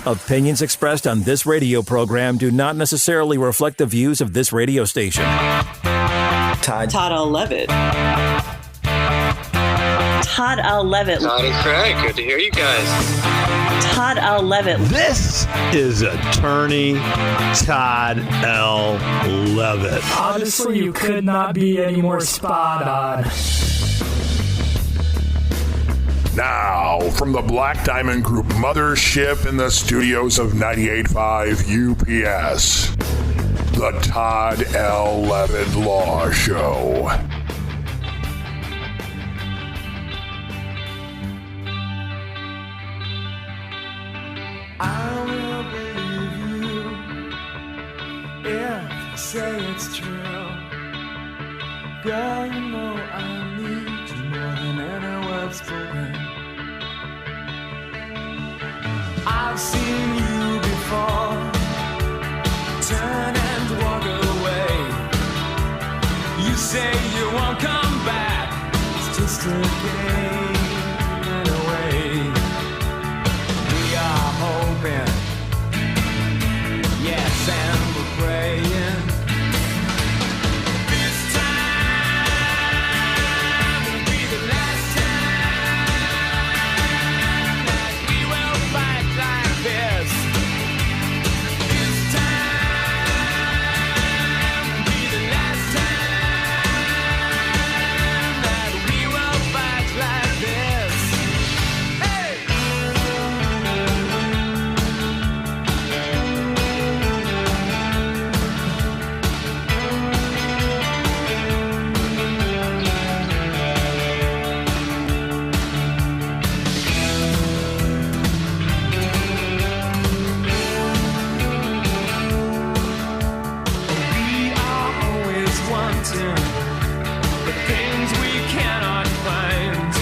Opinions expressed on this radio program do not necessarily reflect the views of this radio station. Todd L. Levitt. Todd L. Levitt. Todd and Craig, good to hear you guys. Todd L. Levitt. This is Attorney Todd L. Levitt. Honestly, you could not be any more spot on. Now, from the Black Diamond Group mothership in the studios of 98.5 UPS, the Todd L. Levitt Law Show. I will believe you if you say it's true. Girl, you know I need you more than any words spoken. I've seen you before. Turn and walk away. You say you won't come back. It's just a game in a way. We are hoping, yes, and we're praying. This time will be the last time that we will fight like this. This time will be the last time that we will fight like this. Hey! We are always wanting the things we cannot find.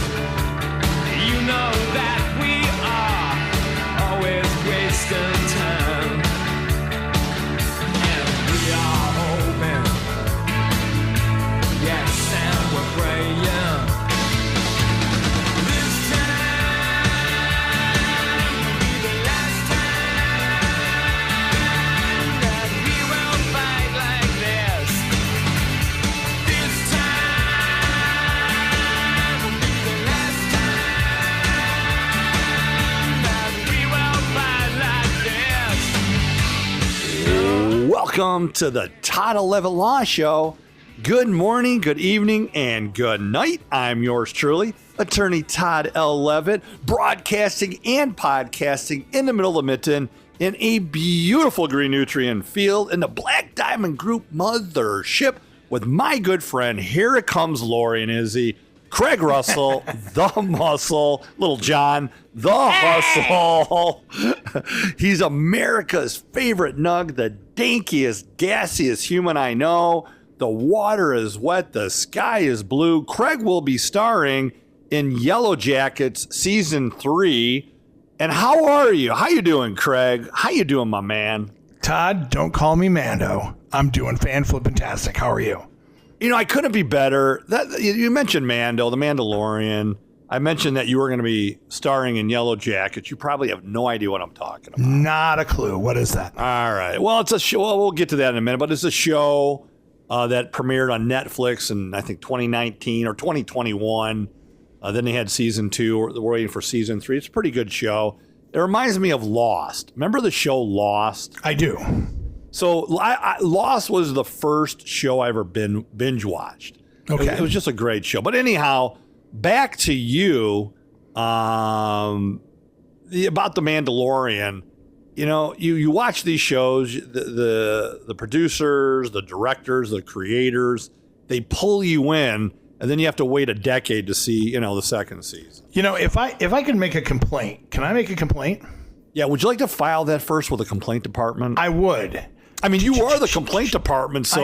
You know that we are always wasting time. And we are hoping, yes, and we're praying. This time will be the last time that we will fight like this. This time will be the last time that we will fight like this. Welcome to the Todd L. Levitt Law Show. Good morning, good evening, and good night. I'm yours truly, Attorney Todd L. Levitt, broadcasting and podcasting in the middle of the mitten in a beautiful green nutrient field in the Black Diamond Group mothership with my good friend, here it comes Lori and Izzy, Craig Russell, the muscle, little John, the hustle. He's America's favorite nug, the dankiest, gassiest human I know. The water is wet, the sky is blue. Craig will be starring in Yellow Jackets season 3. And how are you? How you doing, Craig? How you doing, my man? Todd, don't call me Mando. I'm doing fan-flippin-tastic. How are you? You know, I couldn't be better. You mentioned Mando, the Mandalorian. I mentioned that you were going to be starring in Yellow Jackets. You probably have no idea what I'm talking about. Not a clue. What is that? All right. Well, it's a show. Well, we'll get to that in a minute. But it's a show that premiered on Netflix in, I think, 2019 or 2021. Then they had season 2. We're waiting for season 3. It's a pretty good show. It reminds me of Lost. Remember the show Lost? I do. So Lost was the first show I ever binge watched. Okay. It was just a great show. But anyhow, back to you about the Mandalorian. You know, you watch these shows, the producers, the directors, the creators, they pull you in, and then you have to wait a decade to see, the second season. You know, if I could make a complaint, can I make a complaint? Yeah, would you like to file that first with the complaint department? I would. I mean, you are the complaint department, so,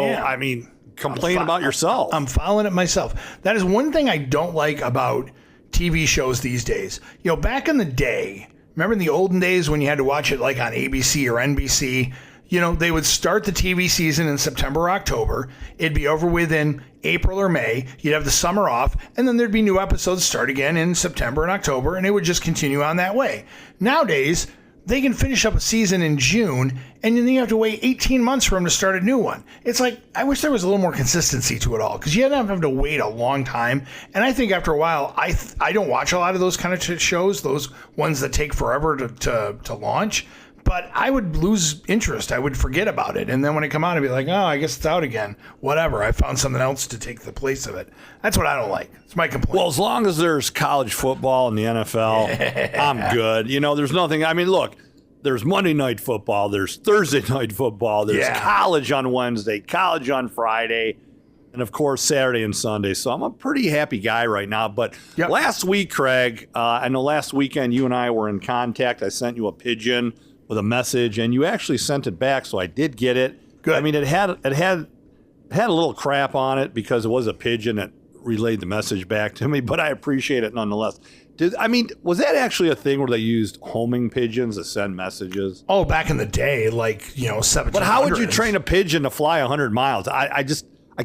complain about yourself. I'm filing it myself. That is one thing I don't like about TV shows these days. You know, back in the day, remember in the olden days when you had to watch it like on ABC or NBC? You know, they would start the TV season in September or October. It'd be over with in April or May. You'd have the summer off, and then there'd be new episodes start again in September and October, and it would just continue on that way. Nowadays, they can finish up a season in June, and then you have to wait 18 months for them to start a new one. It's like, I wish there was a little more consistency to it all, because you don't have to wait a long time. And I think after a while, I don't watch a lot of those kind of shows, those ones that take forever to launch. But I would lose interest. I would forget about it. And then when it come out, I'd be like, oh, I guess it's out again. Whatever. I found something else to take the place of it. That's what I don't like. It's my complaint. Well, as long as there's college football in the NFL, I'm good. There's nothing. I mean, look, there's Monday night football. There's Thursday night football. There's college on Wednesday, college on Friday, and, of course, Saturday and Sunday. So I'm a pretty happy guy right now. But last week, Craig, I know last weekend you and I were in contact. I sent you a pigeon with a message, and you actually sent it back, so I did get it. Good. I mean, it had a little crap on it because it was a pigeon that relayed the message back to me, but I appreciate it nonetheless. Was that actually a thing where they used homing pigeons to send messages? Oh, back in the day, like, 1700s. But how would you train a pigeon to fly 100 miles? I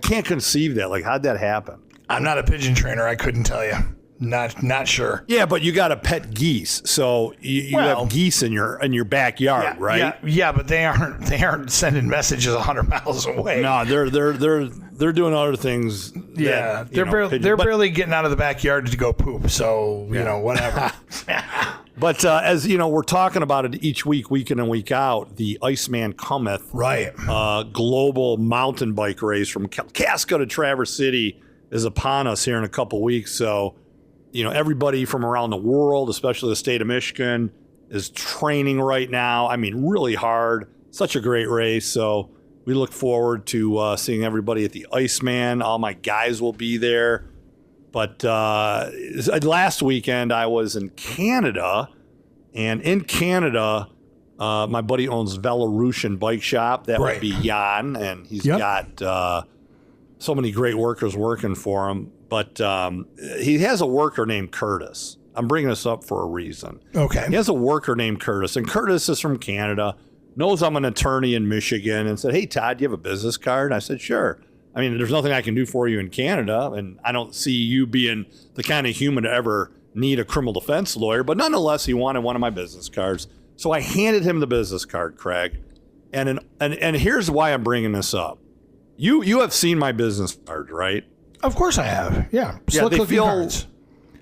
can't conceive that. Like, how'd that happen? I'm not a pigeon trainer. I couldn't tell you. Not sure. Yeah, but you got to pet geese, so you have geese in your backyard, right? Yeah, but they aren't sending messages 100 miles away. No, they're doing other things. Yeah, they're barely getting out of the backyard to go poop. So whatever. But as you know, we're talking about it each week, week in and week out. The Iceman Cometh, right? Global mountain bike race from Casco to Traverse City is upon us here in a couple weeks. So, everybody from around the world, especially the state of Michigan, is training right now. I mean, really hard. Such a great race. So we look forward to seeing everybody at the Iceman. All my guys will be there. But last weekend I was in Canada, and in Canada, my buddy owns Belarusian Bike Shop. That would be Jan, and he's got so many great workers working for him. But he has a worker named Curtis. I'm bringing this up for a reason. Okay. He has a worker named Curtis, and Curtis is from Canada, knows I'm an attorney in Michigan, and said, hey, Todd, do you have a business card? And I said, sure. I mean, there's nothing I can do for you in Canada, and I don't see you being the kind of human to ever need a criminal defense lawyer, but nonetheless, he wanted one of my business cards. So I handed him the business card, Craig, and here's why I'm bringing this up. You have seen my business card, right? Of course I have. Yeah. Slick looking cards.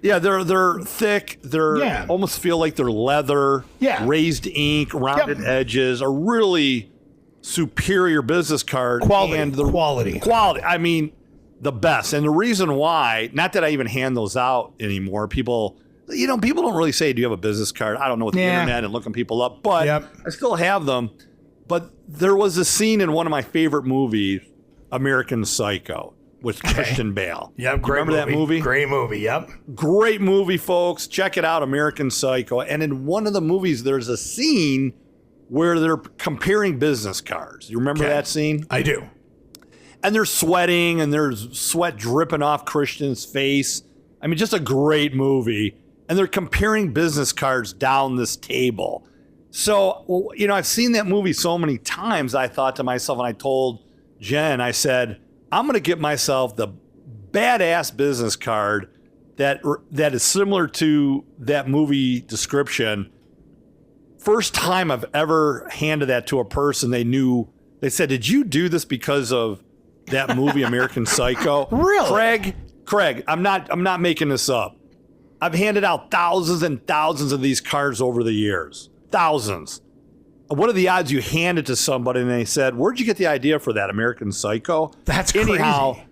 Yeah, they're thick. They're almost feel like they're leather. Yeah. Raised ink, rounded edges, a really superior business card. Quality. I mean, the best. And the reason why, not that I even hand those out anymore, people don't really say, do you have a business card? I don't know, with the internet and looking people up, but I still have them. But there was a scene in one of my favorite movies, American Psycho, with Christian Bale. Yep, great Remember that movie? Great movie, yep. Great movie, folks. Check it out, American Psycho. And in one of the movies, there's a scene where they're comparing business cards. You remember that scene? I do. And they're sweating, and there's sweat dripping off Christian's face. I mean, just a great movie. And they're comparing business cards down this table. So, I've seen that movie so many times, I thought to myself, and I told Jen, I said, I'm going to get myself the badass business card that is similar to that movie description. First time I've ever handed that to a person, they said, did you do this because of that movie, American Psycho? Really? Craig, I'm not making this up. I've handed out thousands and thousands of these cards over the years. Thousands. What are the odds you hand it to somebody and they said, where'd you get the idea for that, American Psycho? That's Anyhow, crazy.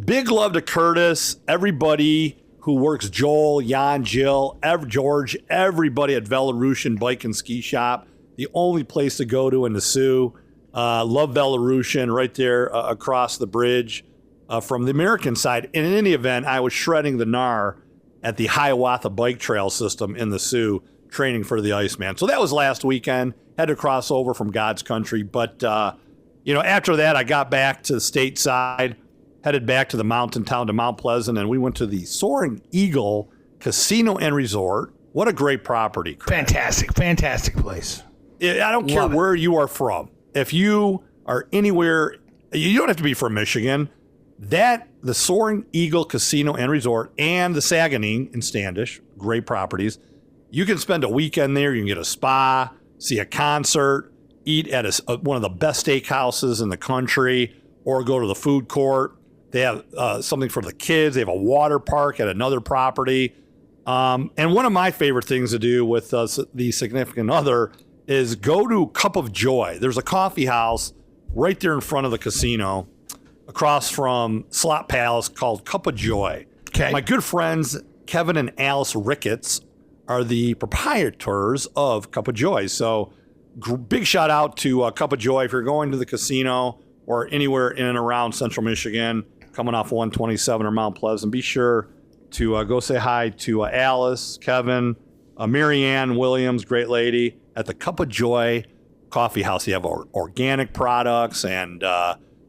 Big love to Curtis, everybody who works, Joel, Jan, Jill, George, everybody at Belarusian Bike and Ski Shop, the only place to go to in the Sioux. Love Belarusian right there across the bridge from the American side. And in any event, I was shredding the gnar at the Hiawatha Bike Trail system in the Sioux, training for the Iceman. So that was last weekend. Had to cross over from God's country. But, after that, I got back to the stateside, headed back to the mountain town to Mount Pleasant, and we went to the Soaring Eagle Casino and Resort. What a great property, Craig. Fantastic place. I don't care where you are from. If you are anywhere, you don't have to be from Michigan. The Soaring Eagle Casino and Resort and the Saganing in Standish, great properties. You can spend a weekend there. You can get a spa. see a concert, eat at one of the best steakhouses in the country, or go to the food court. They have something for the kids. They have a water park at another property. And one of my favorite things to do with the significant other is go to Cup of Joy. There's a coffee house right there in front of the casino across from Slot Palace called Cup of Joy. Okay. My good friends, Kevin and Alice Ricketts, are the proprietors of Cup of Joy. So big shout out to Cup of Joy. If you're going to the casino or anywhere in and around Central Michigan, coming off 127 or Mount Pleasant, be sure to go say hi to Alice, Kevin, Marianne Williams, great lady, at the Cup of Joy Coffee House. You have organic products and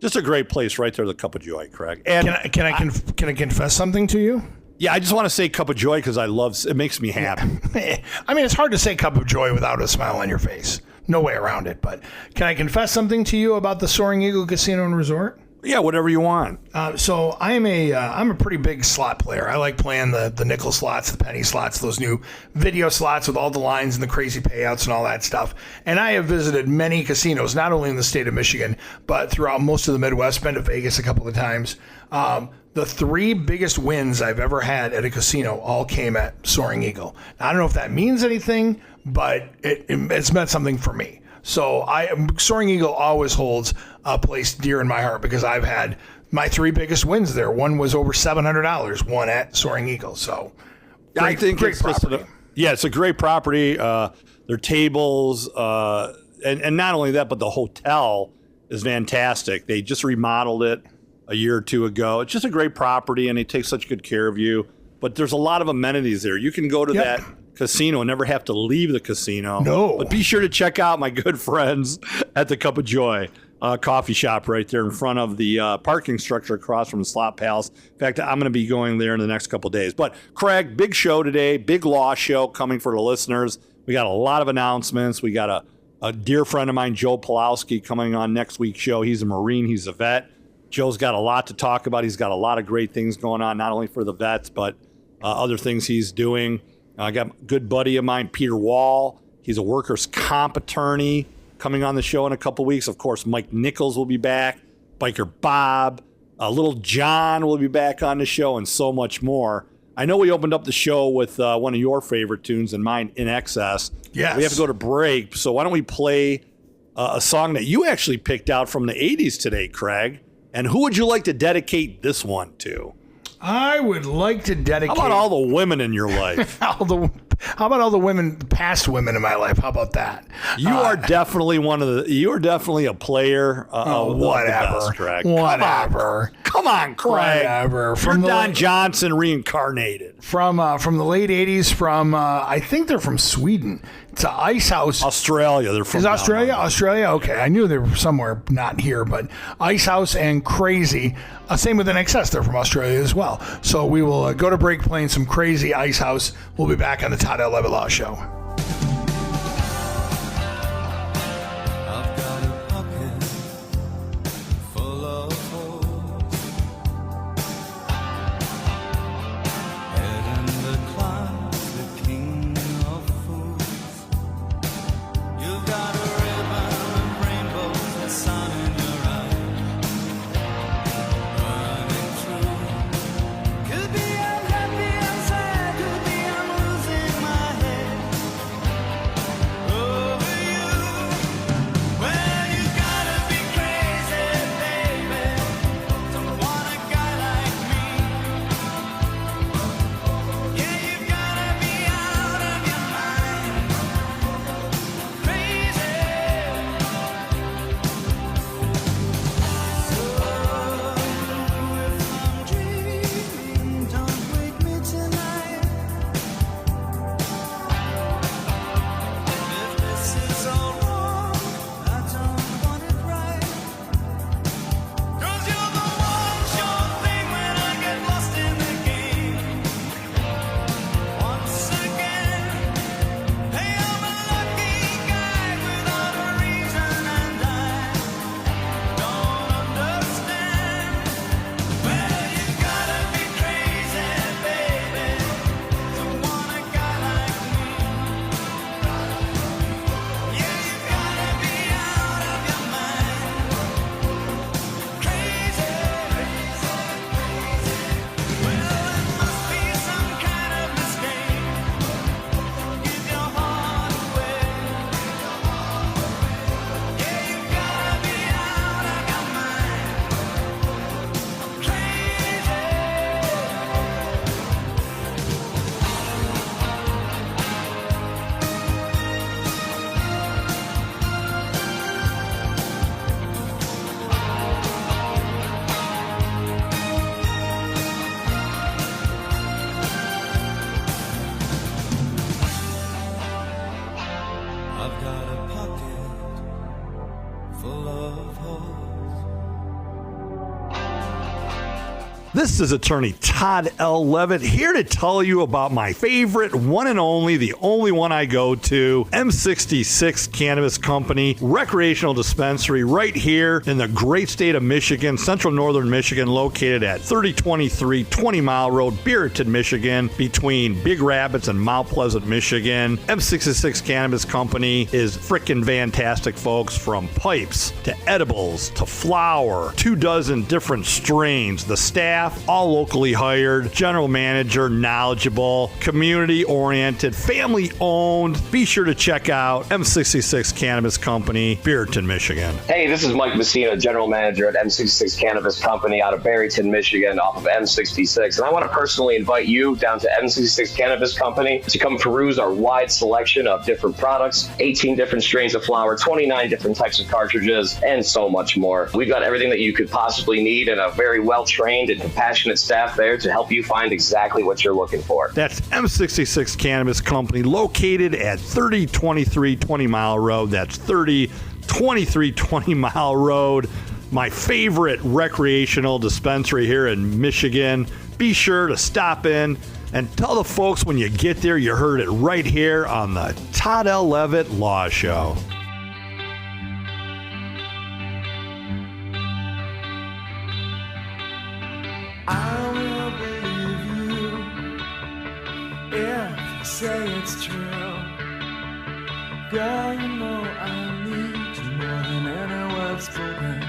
just a great place right there, the Cup of Joy, Craig. And Can I confess something to you? yeah, I just want to say Cup of Joy because it makes me happy. I mean, it's hard to say cup of joy without a smile on your face. No way around it. But can I confess something to you about the Soaring Eagle Casino and Resort? Yeah, whatever you want. So I'm a pretty big slot player. I like playing the nickel slots, the penny slots, those new video slots with all the lines and the crazy payouts and all that stuff. And I have visited many casinos, not only in the state of Michigan, but throughout most of the Midwest. Been to Vegas a couple of times. The 3 biggest wins I've ever had at a casino all came at Soaring Eagle. Now, I don't know if that means anything, but it's meant something for me. So Soaring Eagle always holds a place dear in my heart because I've had my 3 biggest wins there. One was over $700, one at Soaring Eagle. So I think great it's property. it's a great property. Their tables, and not only that, but the hotel is fantastic. They just remodeled it a year or two ago. It's just a great property, and they take such good care of you. But there's a lot of amenities there. You can go to that casino and never have to leave the casino. No. But be sure to check out my good friends at the Cup of Joy coffee shop right there in front of the parking structure across from the Slot Palace. In fact, I'm going to be going there in the next couple of days. But Craig, big show today, big law show coming for the listeners. We got a lot of announcements. We got a dear friend of mine, Joe Pulowski, coming on next week's show. He's a Marine. He's a vet. Joe's got a lot to talk about. He's got a lot of great things going on, not only for the vets, but other things he's doing. I got a good buddy of mine, Peter Wall. He's a workers' comp attorney, coming on the show in a couple weeks. Of course, Mike Nichols will be back. Biker Bob. Little John will be back on the show, and so much more. I know we opened up the show with one of your favorite tunes and mine, In Excess. Yes. We have to go to break, so why don't we play a song that you actually picked out from the 80s today, Craig? And who would you like to dedicate this one to? I would like to dedicate. How about all the women in your life? How about all the women, past women in my life? How about that? You are definitely you are definitely a player. Whatever. The best, Craig. Whatever. Come on, Craig. Whatever. From Don Johnson reincarnated. From the late 80s, from I think they're from Sweden. It's a Ice House. Australia. They're from Is Australia? down Australia? Okay. I knew they were somewhere not here, but Ice House and Crazy. Same with In Excess. They're from Australia as well. So we will go to break playing some Crazy Ice House. We'll be back on the Todd L. Levitt Law Show. I've got a pocket full of holes. Head in the clouds, the king of fools. You've got a ribbon of rainbows, the sun in your eyes, running through. Could be I'm happy, I'm sad, could be I'm losing my head. I've got a pocket full of holes. This is attorney Todd L. Levitt here to tell you about my favorite one and only, the only one I go to, M66 Cannabis Company, recreational dispensary right here in the great state of Michigan, central northern Michigan, located at 3023 20 Mile Road, Beaverton, Michigan, between Big Rapids and Mount Pleasant, Michigan. M66 Cannabis Company is frickin' fantastic, folks, from pipes to edibles to flower, 24 different strains. The staff, all locally hired, general manager, knowledgeable, community-oriented, family-owned. Be sure to check out M66 Cannabis Company, Beaverton, Michigan. Hey, this is Mike Messina, general manager at M66 Cannabis Company out of Barrington, Michigan, off of M66. And I want to personally invite you down to M66 Cannabis Company to come peruse our wide selection of different products, 18 different strains of flower, 29 different types of cartridges, and so much more. We've got everything that you could possibly need and a very well-trained and compassionate staff there to help you find exactly what you're looking for. That's M66 Cannabis Company, located at 3023 20 Mile Road. That's 3023 20 Mile Road. My favorite recreational dispensary here in Michigan. Be sure to stop in and tell the folks when you get there you heard it right here on the Todd L. Levitt Law Show. I will believe you if you say it's true. Girl, you know I need you more than any word spoken.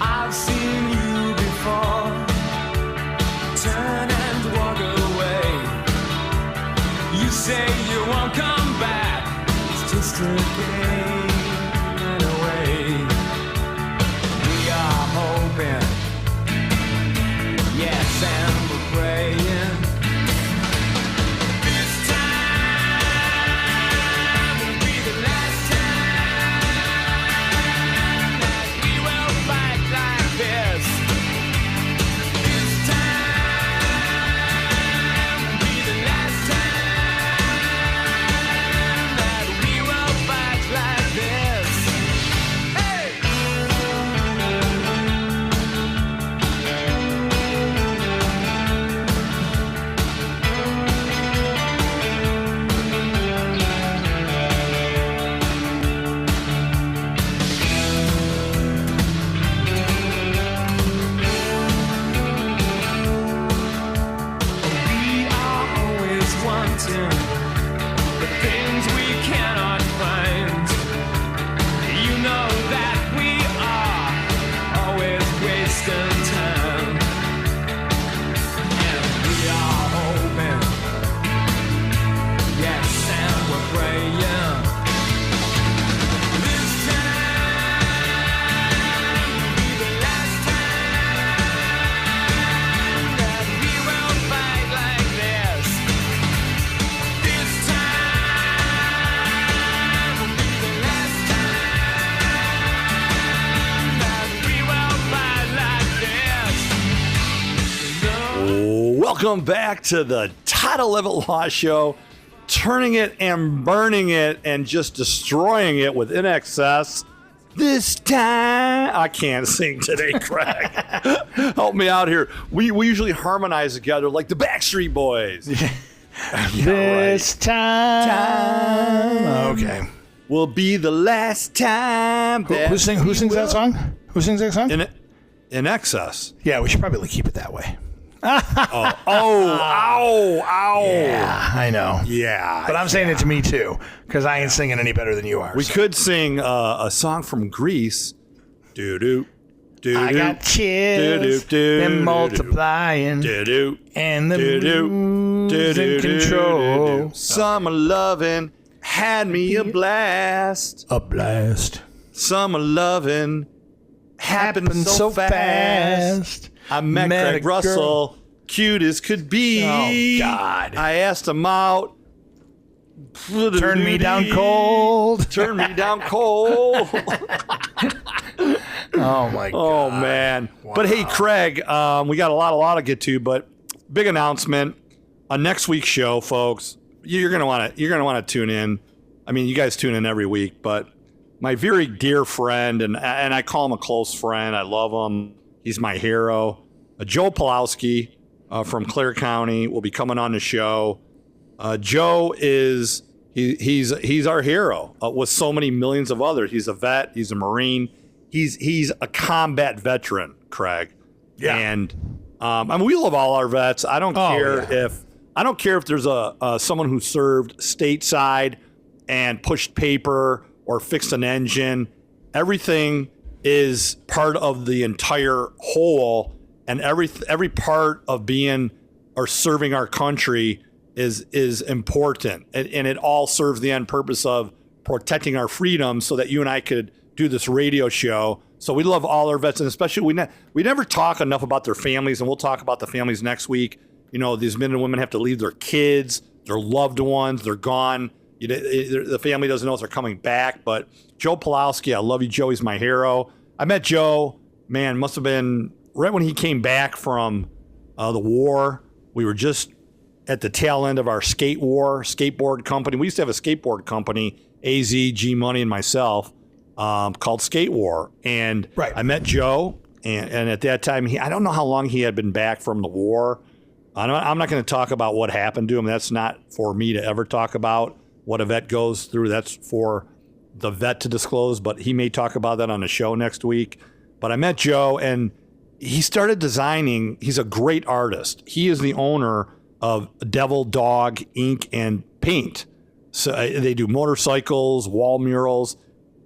I've seen you before, turn and walk away. You say you won't come back, it's just a game in a way. We are hoping, yes, and we're praying. This time will be the last time that we will fight like this. This time will be the last time that we will fight like this. Hey! We are always wanting the things we cannot find. You know that we are always wasting time. And we are hoping, yes, and we're praying. This time will be the last time that we will fight like this. This time will be the last time that we will fight like this. Welcome back to the Todd L. Levitt Law Show, turning it and burning it and just destroying it with In Excess. This time, I can't sing today, Craig. Help me out here. We usually harmonize together like the Backstreet Boys. This time. Okay. Will be the last time. Who sings that song? Who sings that song? In Excess. Yeah, we should probably keep it that way. Ow. Yeah, I know. Yeah. But I'm saying it to me too, because I ain't singing any better than you are. We so. could sing a song from Greece. Doo-doo. I got chills, they're multiplying, and the losing control. Summer lovin' had me a blast. A blast. Summer lovin' happened so fast. I met Craig Russell, cute as could be. Oh, God. I asked him out. Turn me down cold. Turn me down cold. Oh, my God. Oh, man. Wow. But hey, Craig, we got a lot to get to, but big announcement on next week's show, folks. you're gonna want to tune in. I mean, you guys tune in every week, but my very dear friend, and I call him a close friend. I love him. He's my hero. Joe Pulowski from Clare County will be coming on the show. Joe is he's our hero with so many millions of others. He's a vet. He's a Marine. He's a combat veteran, Craig. Yeah. And I mean, we love all our vets. I don't care if there's someone who served stateside and pushed paper or fixed an engine. Everything is part of the entire whole, and every part of being or serving our country is important, and it all serves the end purpose of protecting our freedom so that you and I could do this radio show. So we love all our vets, and especially we never talk enough about their families, and we'll talk about the families next week. You know, these men and women have to leave their kids, their loved ones, they're gone. The family doesn't know if they're coming back. But Joe Pulowski, I love you, Joe. He's my hero. I met Joe, man, must have been right when he came back from the war. We were just at the tail end of our skateboard company. We used to have a skateboard company, AZ, G Money, and myself, called Skate War. And right. I met Joe, and at that time, I don't know how long he had been back from the war. I'm not going to talk about what happened to him. That's not for me to ever talk about. What a vet goes through, that's for the vet to disclose, but he may talk about that on the show next week. But I met Joe, and he started designing. He's a great artist. He is the owner of Devil Dog Ink and Paint. So they do motorcycles, wall murals,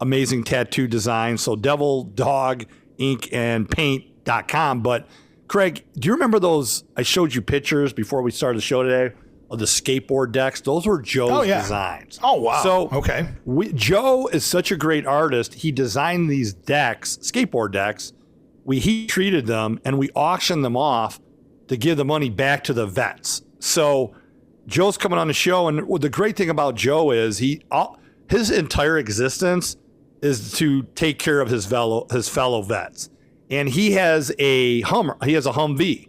amazing tattoo designs. So Devil Dog Ink and Paint.com. But Craig, do you remember those? I showed you pictures before we started the show today of the skateboard decks. Those were Joe's designs. Oh, wow. So okay. Joe is such a great artist. He designed these decks, skateboard decks. We heat treated them and we auctioned them off to give the money back to the vets. So Joe's coming on the show, and the great thing about Joe is his entire existence is to take care of his fellow vets. And he has a Humvee.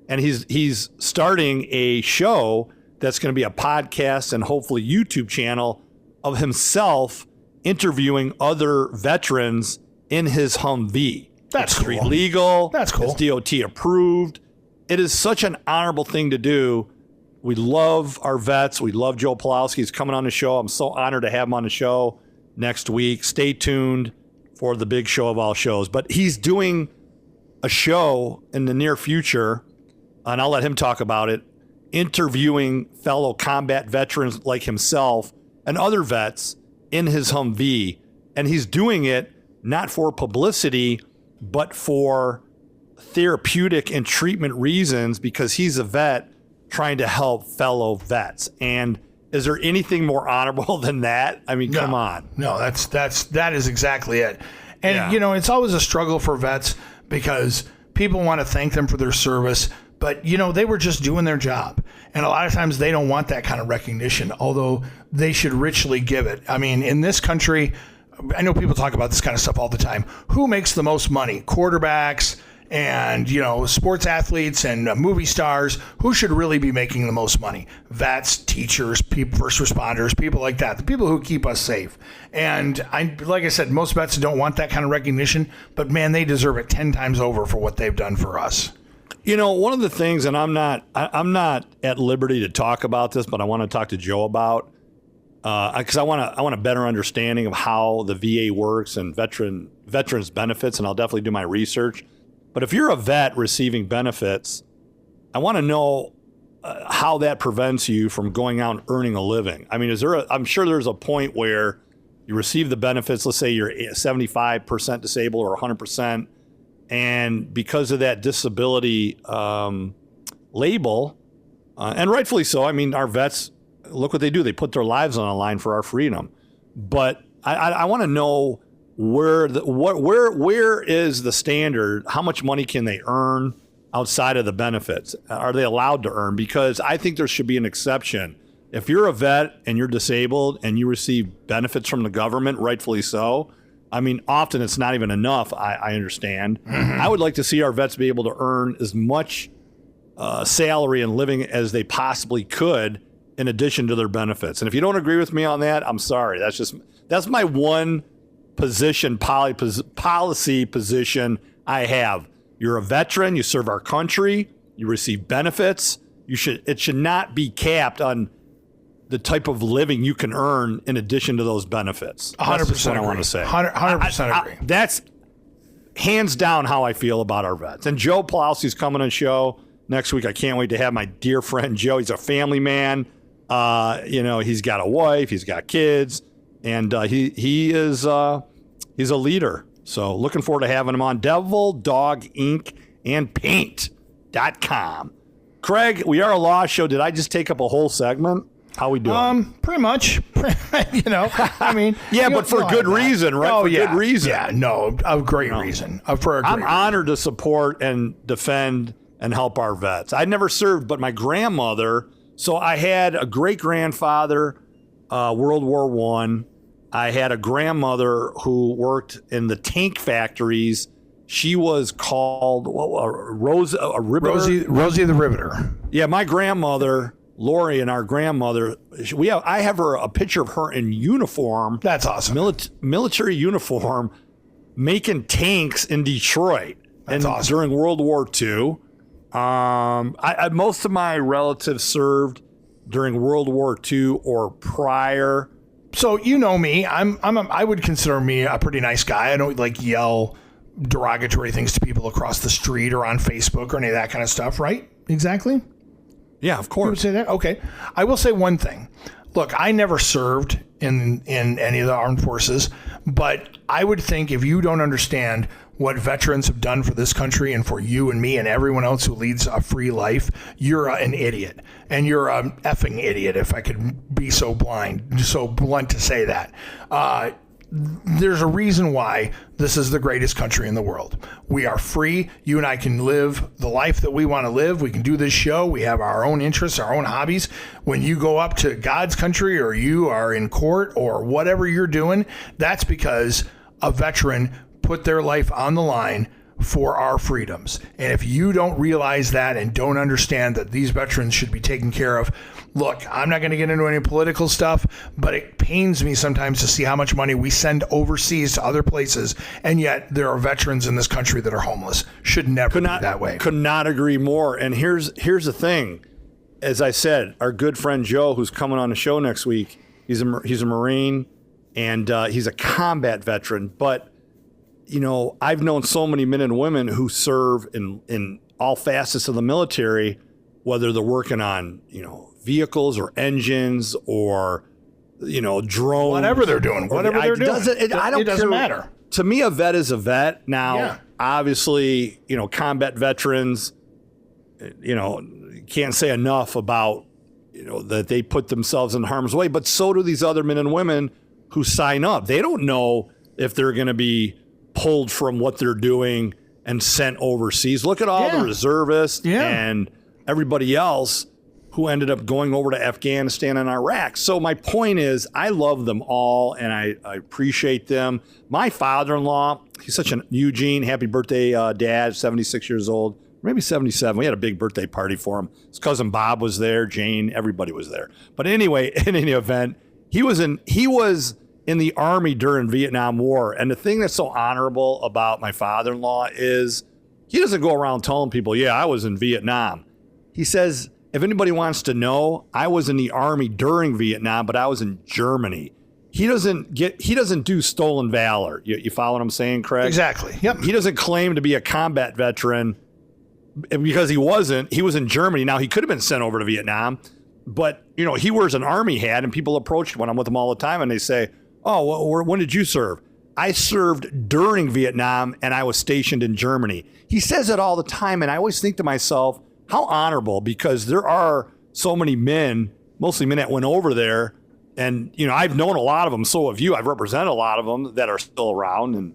And he's starting a show that's going to be a podcast and hopefully YouTube channel of himself interviewing other veterans in his Humvee. That's it's street cool. legal. That's cool. It's DOT approved. It is such an honorable thing to do. We love our vets. We love Joe Pulowski. He's coming on the show. I'm so honored to have him on the show next week. Stay tuned for the big show of all shows. But he's doing a show in the near future, and I'll let him talk about it, interviewing fellow combat veterans like himself and other vets in his Humvee. And he's doing it not for publicity, but for therapeutic and treatment reasons, because he's a vet trying to help fellow vets. And is there anything more honorable than that? I mean, come on. No, that is exactly it. And, it's always a struggle for vets because people want to thank them for their service, but, they were just doing their job. And a lot of times they don't want that kind of recognition, although they should richly give it. I mean, in this country, I know people talk about this kind of stuff all the time. Who makes the most money? Quarterbacks and, sports athletes and movie stars. Who should really be making the most money? Vets, teachers, first responders, people like that. The people who keep us safe. And like I said, most vets don't want that kind of recognition, but man, they deserve it 10 times over for what they've done for us. One of the things, and I'm not at liberty to talk about this, but I want to talk to Joe about, because I want a better understanding of how the VA works and veterans benefits, and I'll definitely do my research. But if you're a vet receiving benefits, I want to know how that prevents you from going out and earning a living. I mean, I'm sure there's a point where you receive the benefits. Let's say you're 75% disabled or 100%. And because of that disability label, and rightfully so, I mean, our vets, look what they do. They put their lives on the line for our freedom. But I want to know where is the standard? How much money can they earn outside of the benefits? Are they allowed to earn? Because I think there should be an exception. If you're a vet and you're disabled and you receive benefits from the government, rightfully so, I mean, often it's not even enough, I understand. Mm-hmm. I would like to see our vets be able to earn as much salary and living as they possibly could in addition to their benefits. And if you don't agree with me on that, I'm sorry. That's my one policy position I have. You're a veteran, you serve our country, you receive benefits. It should not be capped on the type of living you can earn in addition to those benefits. 100% what I want to say. 100% agree. That's hands down how I feel about our vets. And Joe Plowski's coming on the show next week. I can't wait to have my dear friend Joe. He's a family man. He's got a wife, he's got kids, and he's a leader. So looking forward to having him on. Devil Dog Ink and Paint.com. Craig, we are a law show. Did I just take up a whole segment? How we doing? Pretty much. I mean. Yeah, but for good reason, right? Oh, for yeah. good reason. Yeah, no, a great reason. I'm honored to support and defend and help our vets. I never served, but my grandmother, so I had a great-grandfather, World War I. I had a grandmother who worked in the tank factories. She was called Rosie the Riveter. Yeah, my grandmother, Lori, and our grandmother, I have a picture of her in uniform. That's awesome. Military uniform, making tanks in Detroit. That's awesome. During World War II. Most of my relatives served during World War II or prior. So you know me. I would consider me a pretty nice guy. I don't yell derogatory things to people across the street or on Facebook or any of that kind of stuff, right? Exactly. Yeah, of course. You would say that? Okay. I will say one thing. Look, I never served in any of the armed forces, but I would think if you don't understand what veterans have done for this country and for you and me and everyone else who leads a free life, you're an idiot. And you're an effing idiot, if I could be so blunt to say that. There's a reason why this is the greatest country in the world. We are free. You and I can live the life that we want to live. We can do this show. We have our own interests, our own hobbies. When you go up to God's country or you are in court or whatever you're doing, that's because a veteran put their life on the line for our freedoms. And if you don't realize that and don't understand that these veterans should be taken care of, look, I'm not going to get into any political stuff, but it pains me sometimes to see how much money we send overseas to other places, and yet there are veterans in this country that are homeless. Should never be that way. Could not agree more. And here's the thing. As I said, our good friend Joe, who's coming on the show next week, he's a Marine, and he's a combat veteran. But, I've known so many men and women who serve in all facets of the military, whether they're working on, vehicles or engines or, drones. Whatever they're doing. It doesn't matter. To me, a vet is a vet. Now, obviously, combat veterans, can't say enough about, that they put themselves in harm's way. But so do these other men and women who sign up. They don't know if they're going to be pulled from what they're doing and sent overseas. Look at all the reservists and everybody else who ended up going over to Afghanistan and Iraq. So my point is, I love them all, and I appreciate them. My father-in-law, he's such an Eugene, happy birthday, Dad, 76 years old, maybe 77. We had a big birthday party for him. His cousin Bob was there, Jane, everybody was there. But anyway, in any event, he was in the Army during Vietnam War. And the thing that's so honorable about my father-in-law is he doesn't go around telling people, I was in Vietnam. He says, if anybody wants to know, I was in the Army during Vietnam, but I was in Germany. He doesn't do stolen valor. You follow what I'm saying, Craig? Exactly. Yep. He doesn't claim to be a combat veteran because he wasn't. He was in Germany. Now, he could have been sent over to Vietnam, but, he wears an Army hat, and people approach when I'm with him all the time, and they say, oh, well, when did you serve? I served during Vietnam, and I was stationed in Germany. He says it all the time, and I always think to myself, how honorable, because there are so many men, mostly men that went over there. And, I've known a lot of them. So have you. I've represented a lot of them that are still around and,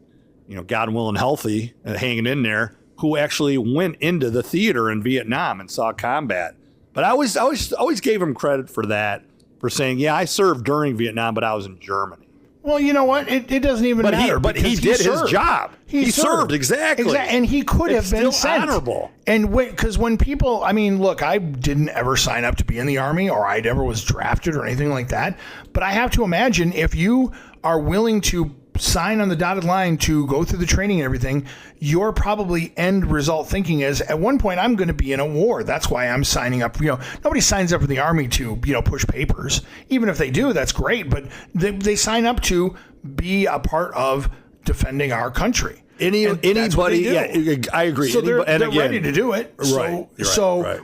God willing, healthy and hanging in there, who actually went into the theater in Vietnam and saw combat. But I always gave him credit for that, for saying, I served during Vietnam, but I was in Germany. Well, you know what? It doesn't even matter. But he did his job. He served, exactly. And he could have been still sent. honorable. And because when people, I mean, look, I didn't ever sign up to be in the Army or I ever was drafted or anything like that. But I have to imagine if you are willing to sign on the dotted line to go through the training and everything, your probably end result thinking is at one point I'm going to be in a war. That's why I'm signing up. Nobody signs up for the Army to, push papers. Even if they do, that's great. But they sign up to be a part of defending our country. Anybody, yeah, I agree. So they're ready to do it. Right.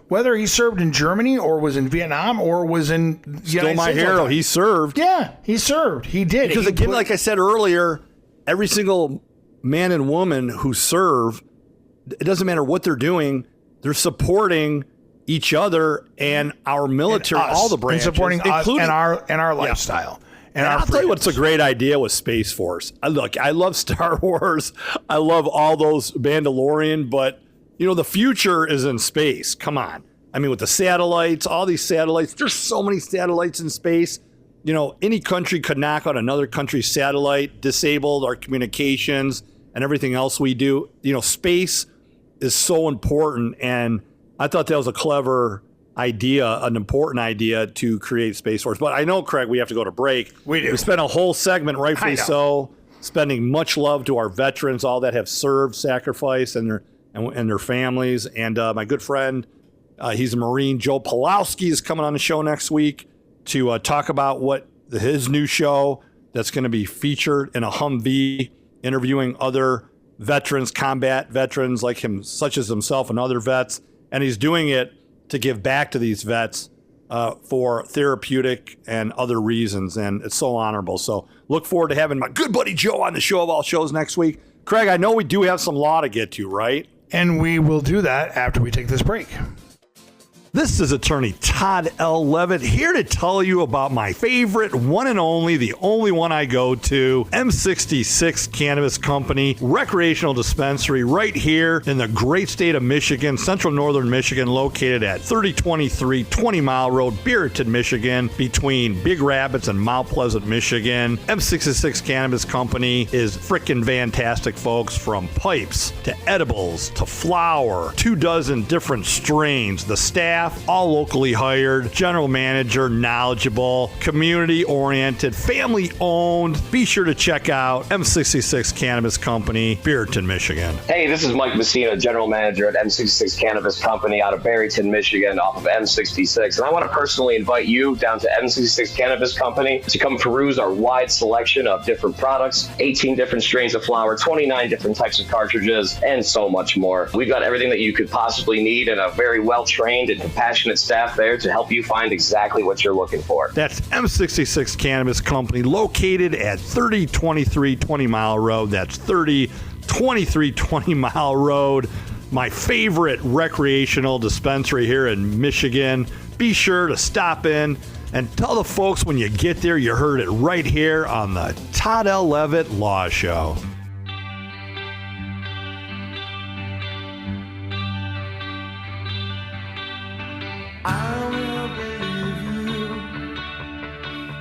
Whether he served in Germany or was in Vietnam or was in the Still my hero. He served. Yeah, he served. He did. Because again, like I said earlier, every single man and woman who serve, it doesn't matter what they're doing, they're supporting each other and our military, all the branches, and supporting us and our lifestyle. And I'll tell you what's a great idea with Space Force. Look, I love Star Wars. I love all those Mandalorian, but, the future is in space. Come on. I mean, with the satellites, all these satellites, there's so many satellites in space. Any country could knock out another country's satellite, disable our communications and everything else we do. Space is so important. And I thought that was a clever idea, an important idea to create Space Force. But I know, Craig, we have to go to break. We do. We spent a whole segment, rightfully so, spending much love to our veterans, all that have served, sacrificed, and their families. And my good friend, he's a Marine, Joe Pawlowski, is coming on the show next week to talk about his new show that's going to be featured in a Humvee, interviewing other veterans, combat veterans like him, such as himself and other vets. And he's doing it to give back to these vets for therapeutic and other reasons. And it's so honorable. So look forward to having my good buddy Joe on the show of all shows next week. Craig, I know we do have some law to get to, right? And we will do that after we take this break. This is Attorney Todd L. Levitt here to tell you about my favorite one and only, the only one I go to, M66 Cannabis Company, recreational dispensary right here in the great state of Michigan, central northern Michigan, located at 3023 20 Mile Road, Beaverton, Michigan, between Big Rapids and Mount Pleasant, Michigan. M66 Cannabis Company is frickin' fantastic, folks, from pipes to edibles to flower, 24 different strains. The staff, all locally hired, general manager, knowledgeable, community-oriented, family-owned. Be sure to check out M66 Cannabis Company, Beaverton, Michigan. Hey, this is Mike Messina, general manager at M66 Cannabis Company out of Barrington, Michigan, off of M66. And I want to personally invite you down to M66 Cannabis Company to come peruse our wide selection of different products, 18 different strains of flower, 29 different types of cartridges, and so much more. We've got everything that you could possibly need and a very well-trained and compassionate staff there to help you find exactly what you're looking for. That's M66 Cannabis Company, located at 3023 20 Mile Road. That's 3023 20 Mile Road. My favorite recreational dispensary here in Michigan. Be sure to stop in and tell the folks when you get there you heard it right here on the Todd L. Levitt Law Show. I will believe you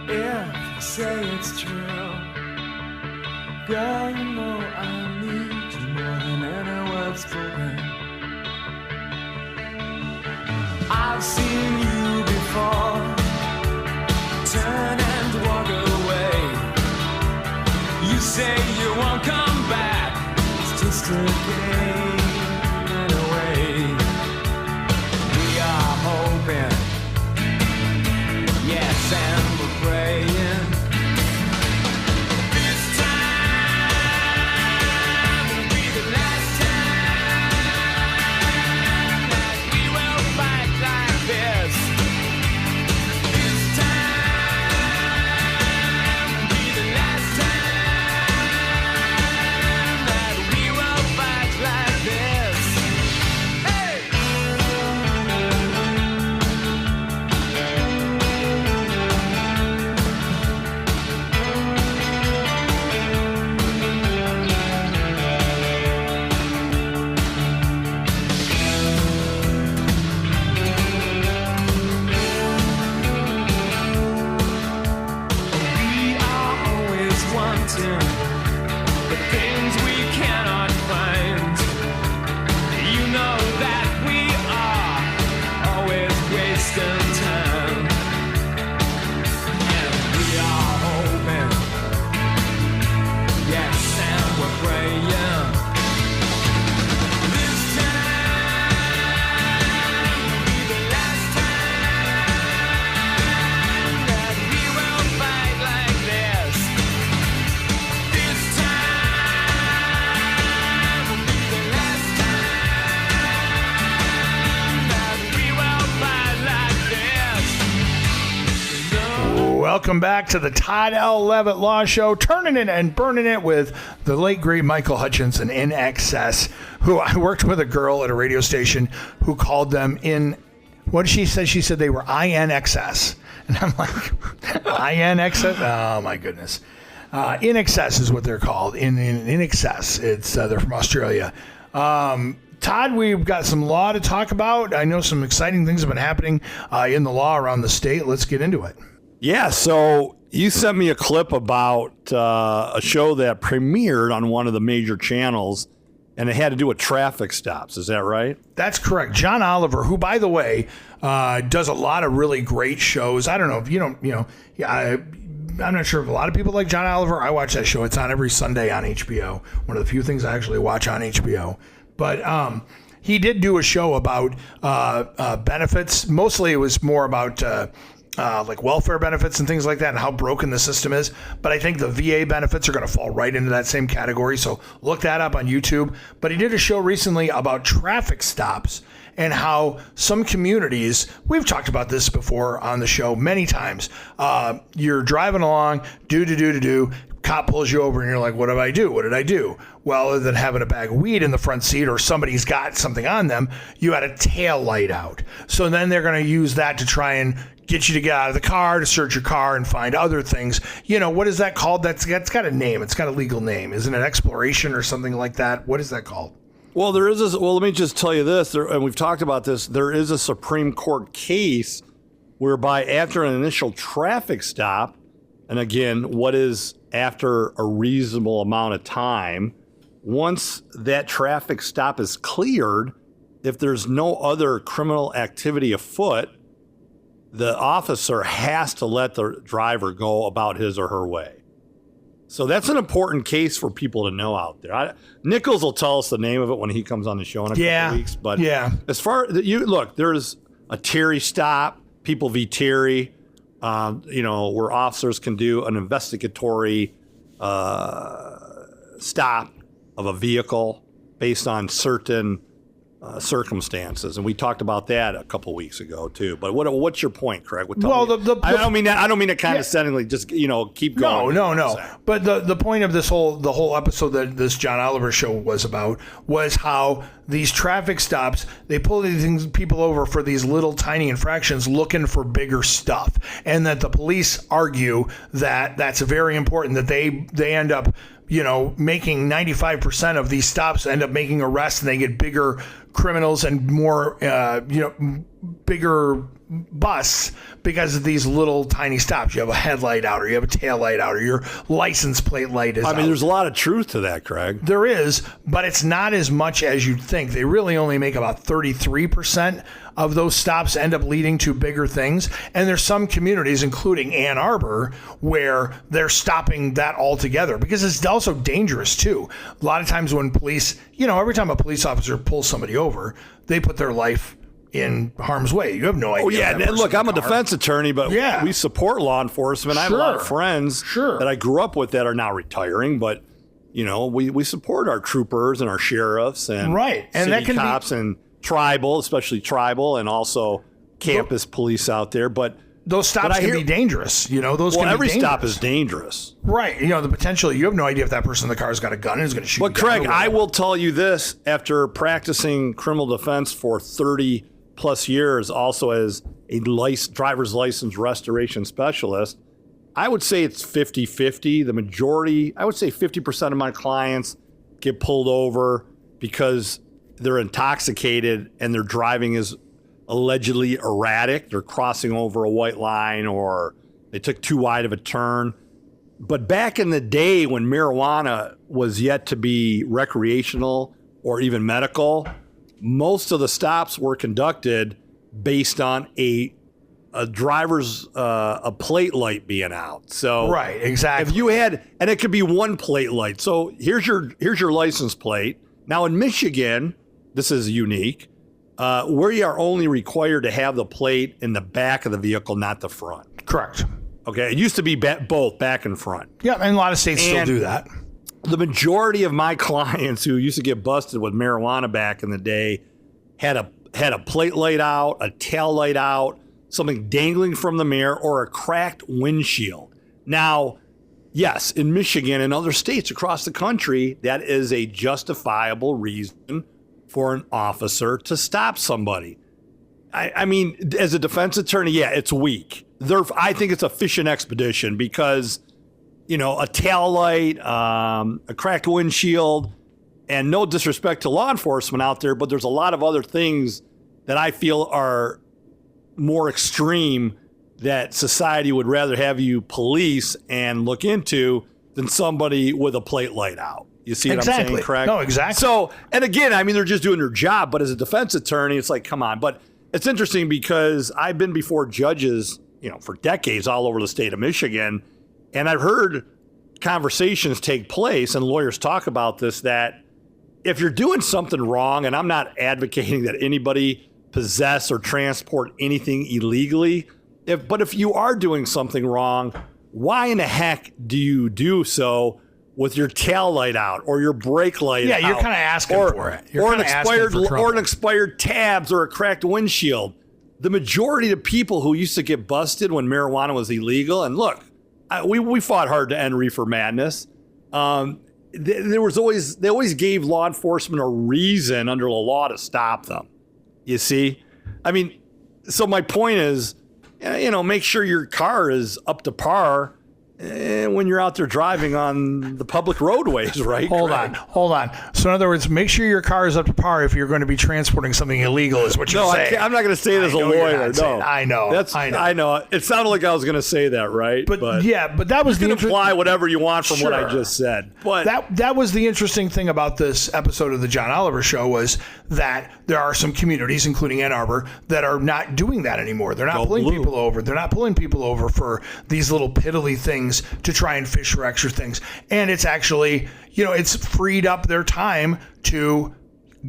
if you say it's true. Girl, you know I need you more than any words spoken. I've seen you before, turn and walk away. You say you won't come back, it's just a game in a way. We are hoping, yes, and we're praying. This time will be the last time that we will fight like this. This time will be the last time that we will fight like this. chasing the things we cannot find. You know that we are always wasting time, and we are hoping, yes, and we're praying. This time will be the last time that we will fight like this. This time will be the last time that we will fight like this. Welcome back to the Todd L. Levitt Law Show, turning it and burning it with the late, great Michael Hutchinson, In Excess, who I worked with a girl at a radio station who called them in, what did she say? She said they were INXS. And I'm like, INXS? Oh, my goodness. In Excess is what they're called. In Excess. It's they're from Australia. Todd, we've got some law to talk about. I know some exciting things have been happening in the law around the state. Let's get into it. Yeah, so you sent me a clip about a show that premiered on one of the major channels, and it had to do with traffic stops. Is that right? That's correct. John Oliver, who, by the way, does a lot of really great shows. I don't know if you don't, I'm not sure if a lot of people like John Oliver. I watch that show. It's on every Sunday on HBO. One of the few things I actually watch on HBO. But he did do a show about benefits. Mostly it was more about like welfare benefits and things like that and how broken the system is. But I think the VA benefits are going to fall right into that same category. So look that up on YouTube. But he did a show recently about traffic stops and how some communities, we've talked about this before on the show many times. You're driving along, cop pulls you over and you're like, what did I do? What did I do? Well, other than having a bag of weed in the front seat or somebody's got something on them, you had a tail light out. So then they're going to use that to try and get you to get out of the car, to search your car and find other things. You know, what is that called? That's got a name. It's got a legal name. Isn't it exploration or something like that? What is that called? Well, there is. Let me just tell you this, and we've talked about this. There is a Supreme Court case whereby after an initial traffic stop, and again, what is after a reasonable amount of time, once that traffic stop is cleared, if there's no other criminal activity afoot, the officer has to let the driver go about his or her way. So that's an important case for people to know out there. Nichols will tell us the name of it when he comes on the show in a couple weeks. But as far as look, there's a Terry stop, People v. Terry, where officers can do an investigatory stop of a vehicle based on certain circumstances, and we talked about that a couple weeks ago too. But what's your point, Craig? I don't mean that. I don't mean it condescendingly. Just keep going. No. But the point of the whole episode that this John Oliver show was about was how these traffic stops, they pull these people over for these little tiny infractions, looking for bigger stuff, and that the police argue that that's very important. That they end up making 95% of these stops end up making arrests, and they get bigger criminals and more, bigger busts because of these little tiny stops. You have a headlight out, or you have a tail light out, or your license plate light is out. There's a lot of truth to that, Craig. There is, but it's not as much as you'd think. They really only make about 33% of those stops end up leading to bigger things. And there's some communities, including Ann Arbor, where they're stopping that altogether because it's also dangerous too. A lot of times when police, every time a police officer pulls somebody over, they put their life in harm's way. You have no idea. Oh, yeah. And look, I'm a defense attorney, but we support law enforcement. I have a lot of friends that I grew up with that are now retiring, but we support our troopers and our sheriffs and and city that can cops and tribal, especially tribal, and also campus police out there. But those stops can be dangerous. Every stop is dangerous. Right. The potential, you have no idea if that person in the car's got a gun and is going to shoot. But Craig, I will tell you this, after practicing criminal defense for 30 plus years, also as a driver's license restoration specialist, I would say it's 50-50. The majority, I would say 50% of my clients get pulled over because they're intoxicated and their driving is allegedly erratic. They're crossing over a white line or they took too wide of a turn. But back in the day when marijuana was yet to be recreational or even medical, most of the stops were conducted based on a driver's a plate light being out. So Right, exactly. if you had, and it could be one plate light. So here's your license plate. Now in Michigan, this is unique. We are only required to have the plate in the back of the vehicle, not the front. Correct. Okay, it used to be both back and front. Yeah, and a lot of states still And do that. The majority of my clients who used to get busted with marijuana back in the day had a plate light out, a tail light out, something dangling from the mirror, or a cracked windshield. Now, yes, in Michigan and other states across the country, that is a justifiable reason for an officer to stop somebody. I mean, as a defense attorney, yeah, it's weak. I think it's a fishing expedition because, a tail light, a cracked windshield, and no disrespect to law enforcement out there, but there's a lot of other things that I feel are more extreme that society would rather have you police and look into than somebody with a plate light out. You see what I'm saying, Craig? No, exactly. So, and again, I mean, they're just doing their job, but as a defense attorney, it's like, come on. But it's interesting because I've been before judges, for decades all over the state of Michigan, and I've heard conversations take place and lawyers talk about this, that if you're doing something wrong, and I'm not advocating that anybody possess or transport anything illegally, but if you are doing something wrong, why in the heck do you do so with your tail light out or your brake light out? Yeah, you're kind of asking for it. You're or an kinda asking for trouble. expired tabs or a cracked windshield. The majority of people who used to get busted when marijuana was illegal, and look, we fought hard to end reefer madness. They always gave law enforcement a reason under the law to stop them. You see? I mean, so my point is, make sure your car is up to par when you're out there driving on the public roadways, right? Hold on. So in other words, make sure your car is up to par if you're going to be transporting something illegal, is what you're saying. I'm not going to say it as a lawyer. No, I know. I know. It sounded like I was going to say that, right? But that was you the can imply whatever you want from Sure. what I just said. But that was the interesting thing about this episode of the John Oliver Show, was that there are some communities, including Ann Arbor, that are not doing that anymore. They're not pulling people over. They're not pulling people over for these little piddly things to try and fish for extra things. And it's actually, it's freed up their time to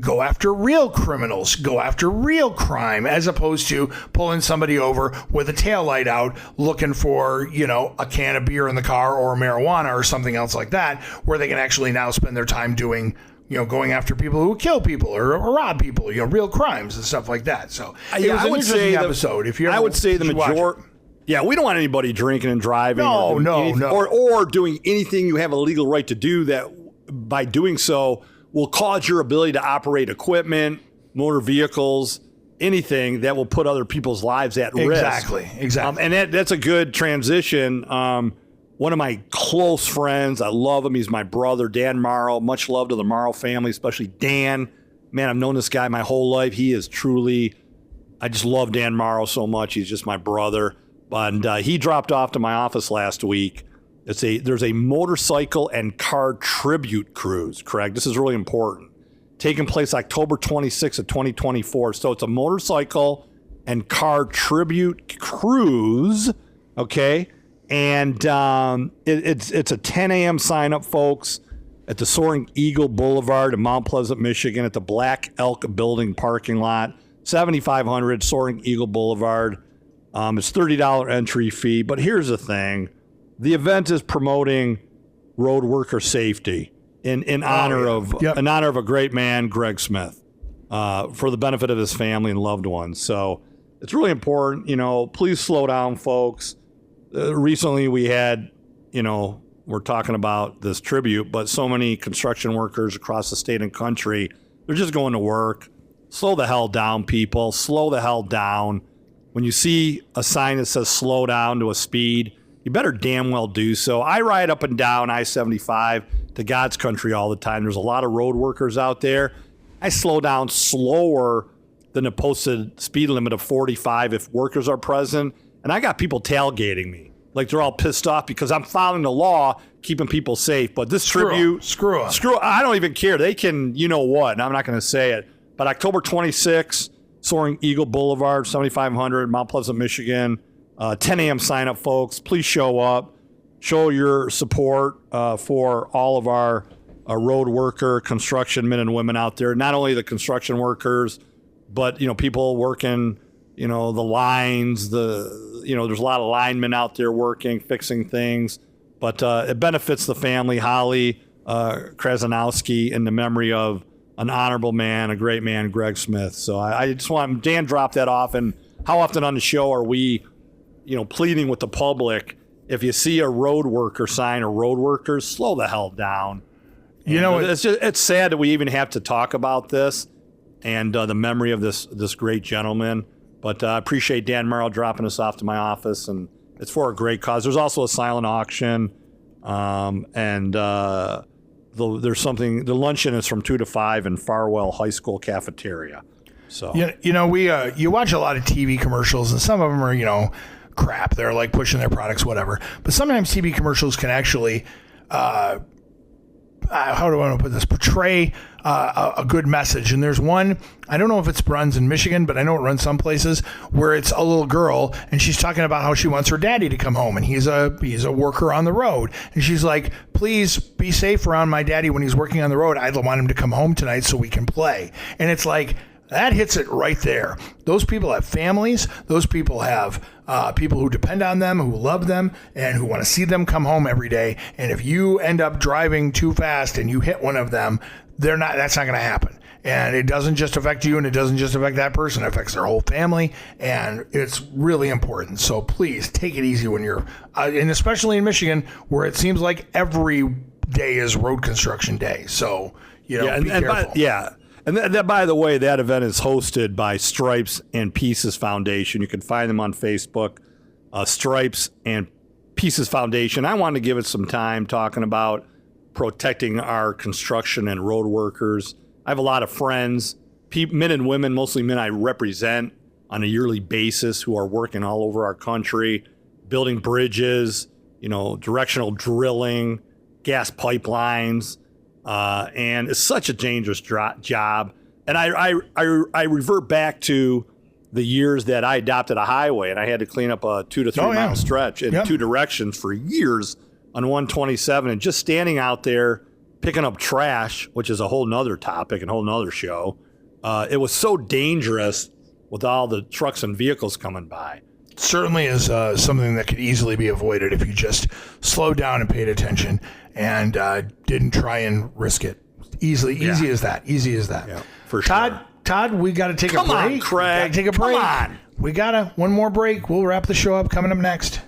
go after real criminals, go after real crime, as opposed to pulling somebody over with a taillight out looking for, a can of beer in the car or marijuana or something else like that, where they can actually now spend their time doing, going after people who kill people or rob people, real crimes and stuff like that. So it was an interesting episode. I would say the majority. Yeah, we don't want anybody drinking and driving. No. Or doing anything you have a legal right to do that by doing so will cause your ability to operate equipment, motor vehicles, anything that will put other people's lives at risk. Exactly. And that's a good transition. One of my close friends, I love him. He's my brother, Dan Morrow. Much love to the Morrow family, especially Dan. Man, I've known this guy my whole life. He is truly, I just love Dan Morrow so much. He's just my brother. And he dropped off to my office last week. There's a motorcycle and car tribute cruise, Craig. This is really important. Taking place October 26th of 2024. So it's a motorcycle and car tribute cruise, okay? And it's a 10 a.m. sign up, folks, at the Soaring Eagle Boulevard in Mount Pleasant, Michigan, at the Black Elk Building parking lot, 7500 Soaring Eagle Boulevard. It's $30 entry fee, but here's the thing. The event is promoting road worker safety in honor of a great man, Greg Smith, for the benefit of his family and loved ones. So it's really important, please slow down, folks. Recently we had, we're talking about this tribute, but so many construction workers across the state and country, they're just going to work. Slow the hell down, people. Slow the hell down. When you see a sign that says slow down to a speed, you better damn well do so. I ride up and down I-75 to God's country all the time. There's a lot of road workers out there. I slow down slower than the posted speed limit of 45 if workers are present. And I got people tailgating me. like they're all pissed off because I'm following the law, keeping people safe. But this tribute, screw 'em. I don't even care. They can, you know what? And I'm not going to say it. But October 26th, Soaring Eagle Boulevard, 7500, Mount Pleasant, Michigan. 10 a.m. sign up, folks. Please show up. Show your support for all of our road worker, construction men and women out there. Not only the construction workers, but people working, the lines. There's a lot of linemen out there working, fixing things. But it benefits the family, Holly Krasanowski, in the memory of an honorable man, a great man, Greg Smith. So I just want Dan drop that off. And how often on the show are we, pleading with the public? If you see a road worker sign or road workers, slow the hell down. It's sad that we even have to talk about this and the memory of this great gentleman. But I appreciate Dan Merrill dropping us off to my office, and it's for a great cause. There's also a silent auction, and there's something. The luncheon is from 2 to 5 in Farwell High School cafeteria. So you watch a lot of TV commercials, and some of them are crap. They're like pushing their products, whatever. But sometimes TV commercials can actually, how do I want to put this? Portray a good message. And there's one, I don't know if it runs in Michigan, but I know it runs some places, where it's a little girl and she's talking about how she wants her daddy to come home, and he's a worker on the road. And she's like, please be safe around my daddy when he's working on the road. I want him to come home tonight so we can play. And it's like, that hits it right there. Those people have families. Those people have people who depend on them, who love them, and who want to see them come home every day. And if you end up driving too fast and you hit one of them, that's not going to happen. And it doesn't just affect you, and it doesn't just affect that person. It affects their whole family, and it's really important. So please take it easy when you're, and especially in Michigan, where it seems like every day is road construction day. So, be careful. And that, by the way, that event is hosted by Stripes and Pieces Foundation. You can find them on Facebook, Stripes and Pieces Foundation. I wanted to give it some time talking about protecting our construction and road workers. I have a lot of friends, men and women, mostly men I represent on a yearly basis, who are working all over our country, building bridges, directional drilling, gas pipelines. And it's such a dangerous job. And I revert back to the years that I adopted a highway and I had to clean up a 2 to 3 mile stretch in two directions for years on 127. And just standing out there picking up trash, which is a whole nother topic and a whole nother show. It was so dangerous with all the trucks and vehicles coming by. Certainly is something that could easily be avoided if you just slowed down and paid attention and didn't try and risk it. Easy as that. Yeah, for sure. Todd, we got to take a break. Come on, Craig. Take a break. Come on. We got one more break. We'll wrap the show up. Coming up next.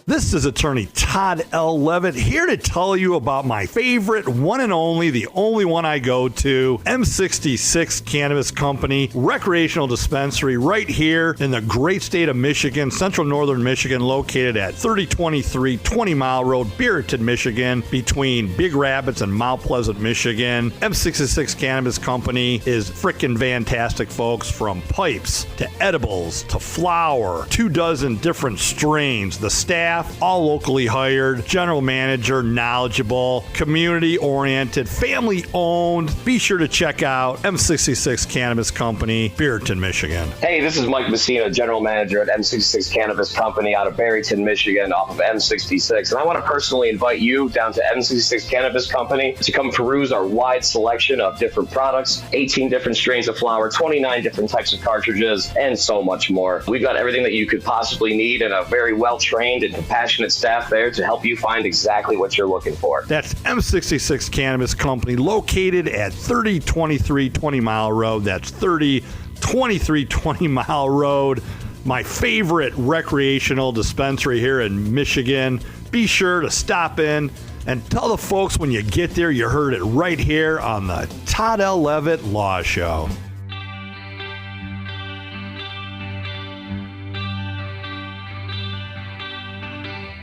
This is Attorney Todd L. Levitt, here to tell you about my favorite, one and only, the only one I go to, M66 Cannabis Company, recreational dispensary right here in the great state of Michigan, central northern Michigan, located at 3023 20 Mile Road, Beaverton, Michigan, between Big Rapids and Mount Pleasant, Michigan. M66 Cannabis Company is frickin' fantastic, folks, from pipes to edibles to flower, 24 different strains. The staff, all locally hired, general manager, knowledgeable, community-oriented, family-owned. Be sure to check out M66 Cannabis Company, Beaverton, Michigan. Hey, this is Mike Messina, general manager at M66 Cannabis Company out of Barrington, Michigan, off of M66. And I want to personally invite you down to M66 Cannabis Company to come peruse our wide selection of different products, 18 different strains of flower, 29 different types of cartridges, and so much more. We've got everything that you could possibly need and a very well-trained and compassionate staff there to help you find exactly what you're looking for. That's M66 Cannabis Company, located at 3023 20 Mile Road. That's 3023 20 Mile Road. My favorite recreational dispensary here in Michigan. Be sure to stop in and tell the folks when you get there you heard it right here on the Todd L. Levitt Law Show.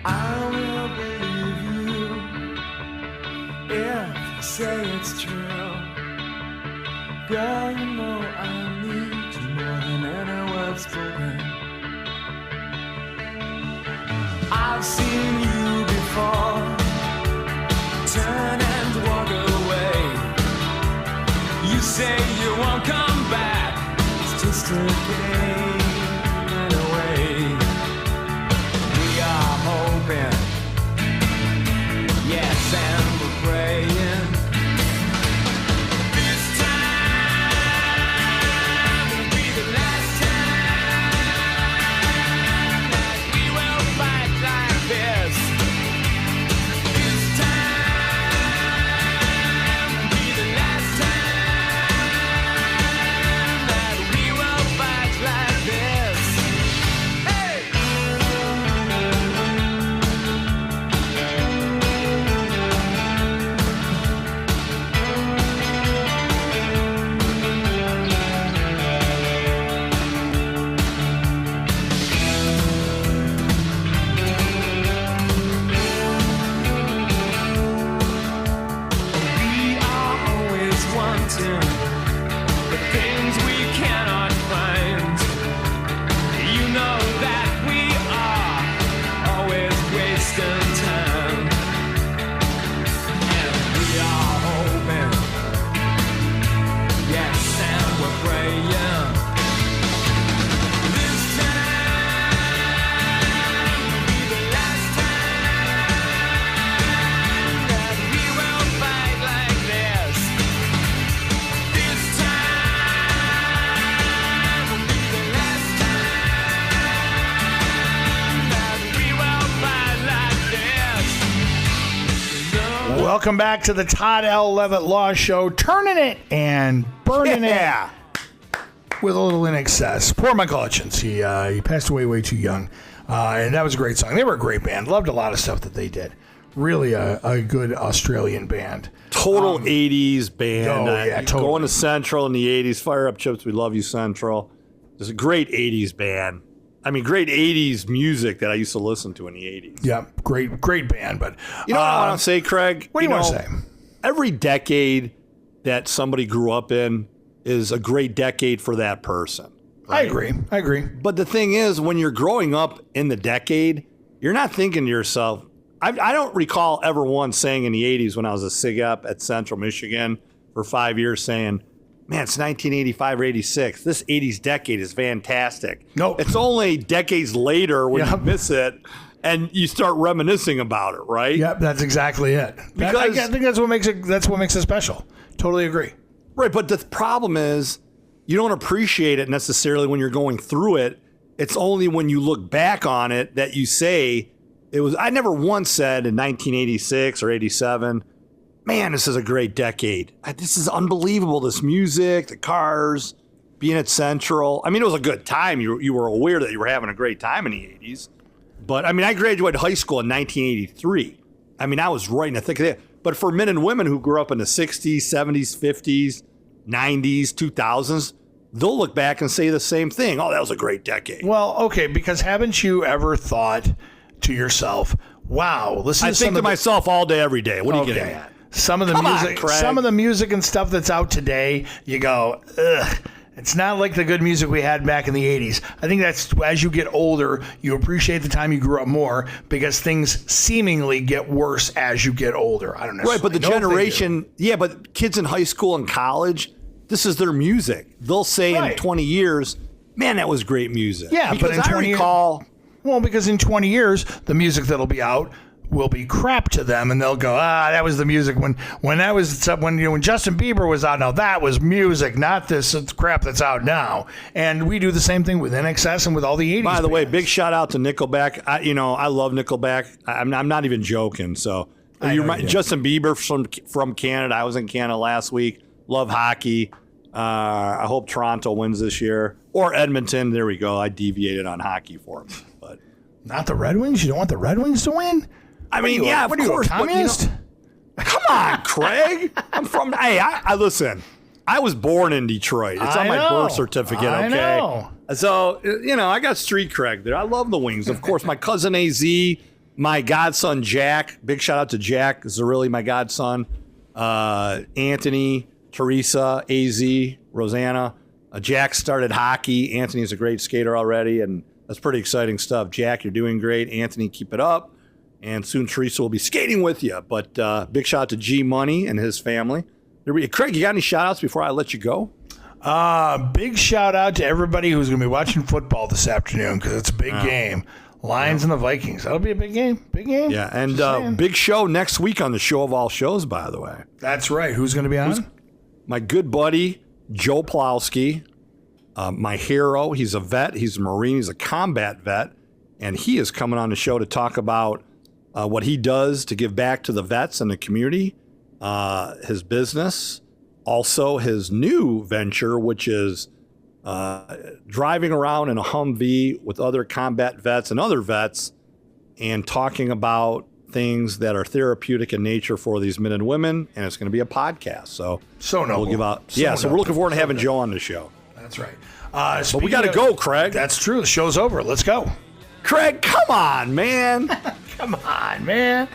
I will believe you if you say it's true. Girl, you know I need you more than any words spoken. Welcome back to the Todd L. Levitt Law Show. Turning it and burning it with a little in excess. Poor Michael Hutchins. He passed away way too young. And that was a great song. They were a great band. Loved a lot of stuff that they did. Really a good Australian band. Total 80s band. Oh, yeah, totally. Going to Central in the 80s. Fire up, Chips. We love you, Central. There's a great 80s band. I mean, great 80s music that I used to listen to in the 80s. Yeah, great band. But you know what I want to say, Craig? What do you want to say? Every decade that somebody grew up in is a great decade for that person. Right? I agree. But the thing is, when you're growing up in the decade, you're not thinking to yourself, I don't recall ever once saying in the 80s when I was a SIG up at Central Michigan for 5 years saying, man, it's 1985 or 86. This 80s decade is fantastic. Nope. It's only decades later when you miss it and you start reminiscing about it, right? Yep, that's exactly it. Because I think that's what makes it special. Totally agree. Right, but the problem is you don't appreciate it necessarily when you're going through it. It's only when you look back on it that you say it was. I never once said in 1986 or 87, man, this is a great decade. This is unbelievable. This music, the cars, being at Central. I mean, it was a good time. You were aware that you were having a great time in the 80s. But, I mean, I graduated high school in 1983. I mean, I was right in the thick of it. But for men and women who grew up in the 60s, 70s, 50s, 90s, 2000s, they'll look back and say the same thing. Oh, that was a great decade. Well, okay, because haven't you ever thought to yourself, wow, listen I think to myself all day, every day. What are you getting at? Some of the music and stuff that's out today, you go, ugh. It's not like the good music we had back in the 80s. I think that's as you get older, you appreciate the time you grew up more because things seemingly get worse as you get older. I don't know. Right, but the generation, but kids in high school and college, this is their music. They'll say in 20 years, man, that was great music. Yeah, because but in 20 because in 20 years, the music that'll be out will be crap to them, and they'll go, that was the music when Justin Bieber was out. Now that was music, not this crap that's out now. And we do the same thing with NXS and with all the 80s. By the way, big shout out to Nickelback. I love Nickelback. I'm not even joking. So Justin Bieber from Canada. I was in Canada last week. Love hockey. I hope Toronto wins this year or Edmonton. There we go. I deviated on hockey for him, but not the Red Wings. You don't want the Red Wings to win? I mean, of course. Communist? Come on, Craig. I'm from. Hey, I listen. I was born in Detroit. It's on my birth certificate. Okay. I know. So I got street cred there. I love the Wings, of course. My cousin Az, my godson Jack. Big shout out to Jack. This is really my godson. Anthony, Teresa, Az, Rosanna. Jack started hockey. Anthony's a great skater already, and that's pretty exciting stuff. Jack, you're doing great. Anthony, keep it up. And soon Teresa will be skating with you. But big shout out to G Money and his family. Craig, you got any shout outs before I let you go? Big shout out to everybody who's going to be watching football this afternoon because it's a big game. Lions and the Vikings. That'll be a big game. Big game. Yeah, and big show next week on the show of all shows, by the way. That's right. Who's going to be on? My good buddy, Joe Plowski. My hero. He's a vet. He's a Marine. He's a combat vet. And he is coming on the show to talk about what he does to give back to the vets and the community, his business, also his new venture, which is driving around in a Humvee with other combat vets and other vets and talking about things that are therapeutic in nature for these men and women. And it's going to be a podcast. So noble. We'll give out. So we're looking forward to having Joe on the show. That's right. But we got to go, Craig. That's true. The show's over. Let's go. Craig, come on, man. Come on, man.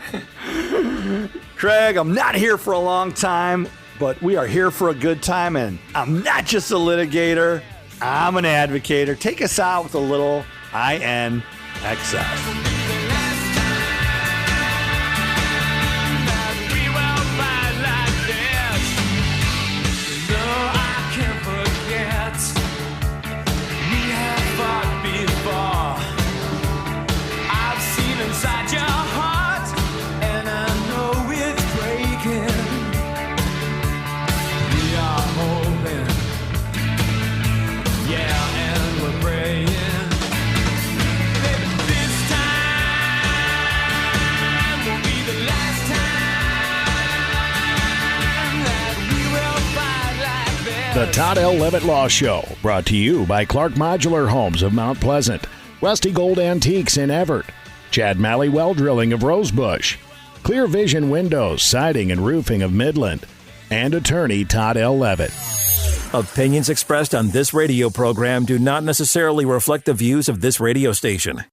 Craig, I'm not here for a long time, but we are here for a good time, and I'm not just a litigator. I'm an advocator. Take us out with a little INXS. Yeah, and we're praying. Baby, this time The Todd L. Levitt Law Show, brought to you by Clark Modular Homes of Mount Pleasant, Rusty Gold Antiques in Everett, Chad Malley Well Drilling of Rosebush, Clear Vision Windows, Siding and Roofing of Midland, and attorney Todd L. Levitt. Opinions expressed on this radio program do not necessarily reflect the views of this radio station.